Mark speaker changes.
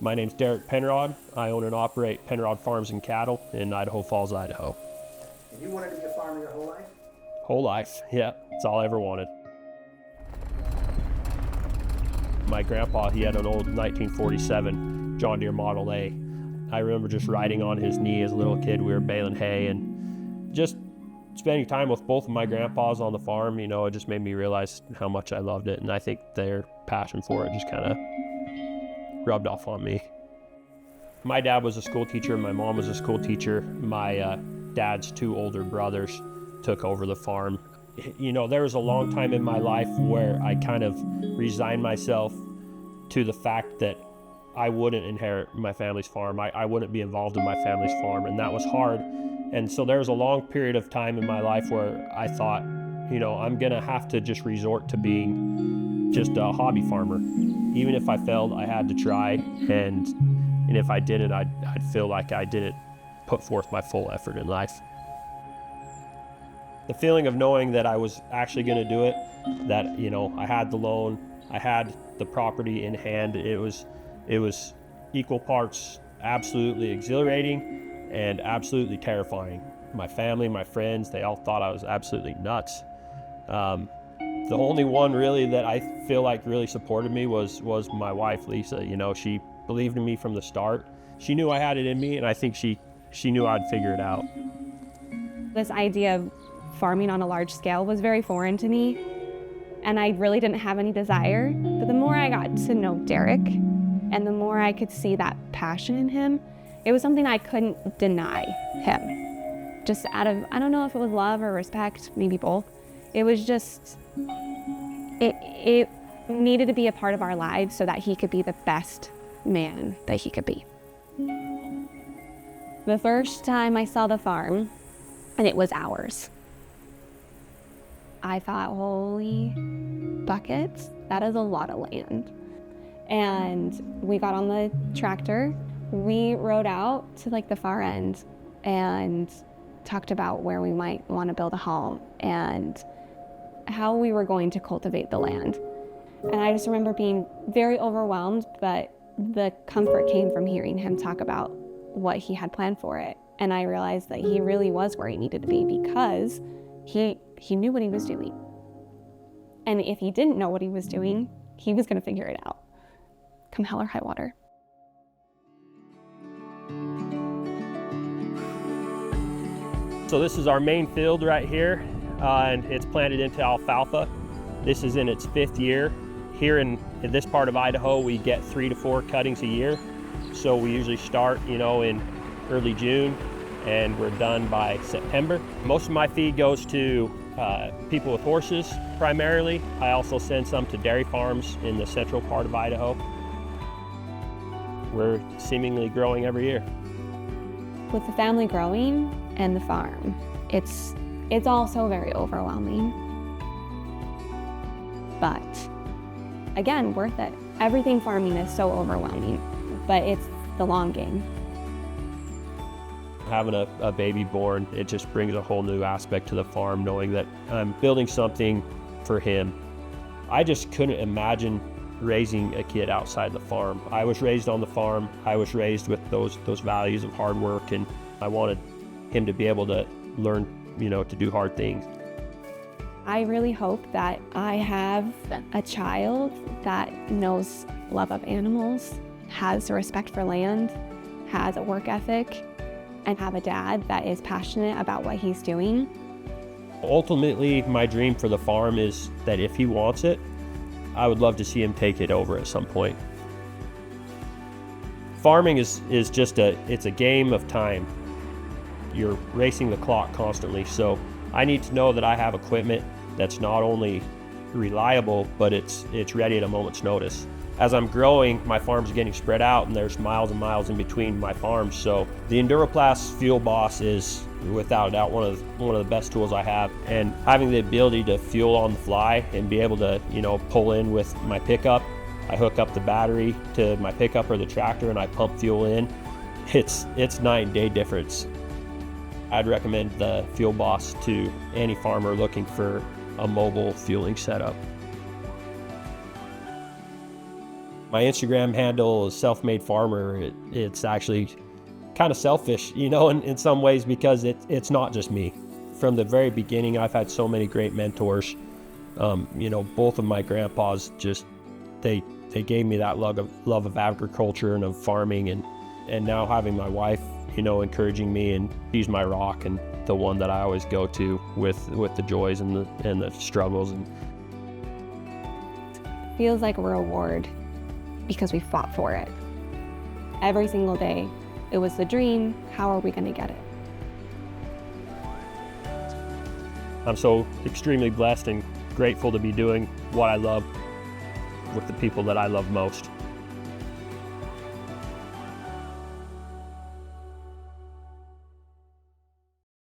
Speaker 1: My name's Derek Penrod. I own and operate Penrod Farms Cattle in Idaho Falls, Idaho.
Speaker 2: And you wanted to be a farmer your whole life?
Speaker 1: Whole life, yeah. It's all I ever wanted. My grandpa, he had an old 1947 John Deere Model A. I remember just riding on his knee as a little kid. We were baling hay and just spending time with both of my grandpas on the farm. You know, it just made me realize how much I loved it. And I think their passion for it just kind of rubbed off on me. My dad was a school teacher, my mom was a school teacher. My dad's two older brothers took over the farm. You know, there was a long time in my life where I kind of resigned myself to the fact that I wouldn't inherit my family's farm. I wouldn't be involved in my family's farm, and that was hard. And so there was a long period of time in my life where I thought, you know, I'm gonna have to just resort to being just a hobby farmer. Even if I failed, I had to try, and if I didn't, I'd feel like I didn't put forth my full effort in life. The feeling of knowing that I was actually gonna do it, that, you know, I had the loan, I had the property in hand, it was equal parts absolutely exhilarating and absolutely terrifying. My family, my friends, they all thought I was absolutely nuts. The only one really that I feel like really supported me was my wife, Lisa. You know, she believed in me from the start. She knew I had it in me, and I think she knew I'd figure it out.
Speaker 3: This idea of farming on a large scale was very foreign to me, and I really didn't have any desire. But the more I got to know Derek, and the more I could see that passion in him, it was something I couldn't deny him. Just out of, I don't know if it was love or respect, maybe both. It was just, it needed to be a part of our lives so that he could be the best man that he could be. The first time I saw the farm, and it was ours, I thought, holy buckets, that is a lot of land. And we got on the tractor, we rode out to like the far end and talked about where we might want to build a home and how we were going to cultivate the land. And I just remember being very overwhelmed, but the comfort came from hearing him talk about what he had planned for it. And I realized that he really was where he needed to be because he knew what he was doing. And if he didn't know what he was doing, he was going to figure it out, come hell or high water.
Speaker 1: So this is our main field right here, and it's planted into alfalfa. This is in its 5th year. Here in this part of Idaho, we get 3 to 4 cuttings a year. So we usually start, you know, in early June, and we're done by September. Most of my feed goes to people with horses primarily. I also send some to dairy farms in the central part of Idaho. We're seemingly growing every year.
Speaker 3: With the family growing and the farm, it's also very overwhelming. But again, worth it. Everything farming is so overwhelming, but it's the long game.
Speaker 1: Having a baby born, it just brings a whole new aspect to the farm, knowing that I'm building something for him. I just couldn't imagine raising a kid outside the farm. I was raised on the farm. I was raised with those values of hard work, and I wanted him to be able to learn, you know, to do hard things.
Speaker 3: I really hope that I have a child that knows love of animals, has a respect for land, has a work ethic, and have a dad that is passionate about what he's doing.
Speaker 1: Ultimately, my dream for the farm is that if he wants it, I would love to see him take it over at some point. Farming is just it's a game of time. You're racing the clock constantly, so I need to know that I have equipment that's not only reliable, but it's ready at a moment's notice. As I'm growing, my farm's getting spread out, and there's miles and miles in between my farms. So the Enduraplas Fuel Boss is without a doubt one of the best tools I have. And having the ability to fuel on the fly and be able to, you know, pull in with my pickup. I hook up the battery to my pickup or the tractor, and I pump fuel in. It's night and day difference. I'd recommend the Fuel Boss to any farmer looking for a mobile fueling setup. My Instagram handle is Self-Made Farmer. It's actually kind of selfish, in some ways, because it's not just me. From the very beginning, I've had so many great mentors. Both of my grandpas they gave me that love of agriculture and of farming, and now having my wife, encouraging me, and she's my rock and the one that I always go to with the joys and the struggles. And
Speaker 3: it feels like a reward because we fought for it. Every single day, it was the dream. How are we going to get it?
Speaker 1: I'm so extremely blessed and grateful to be doing what I love with the people that I love most.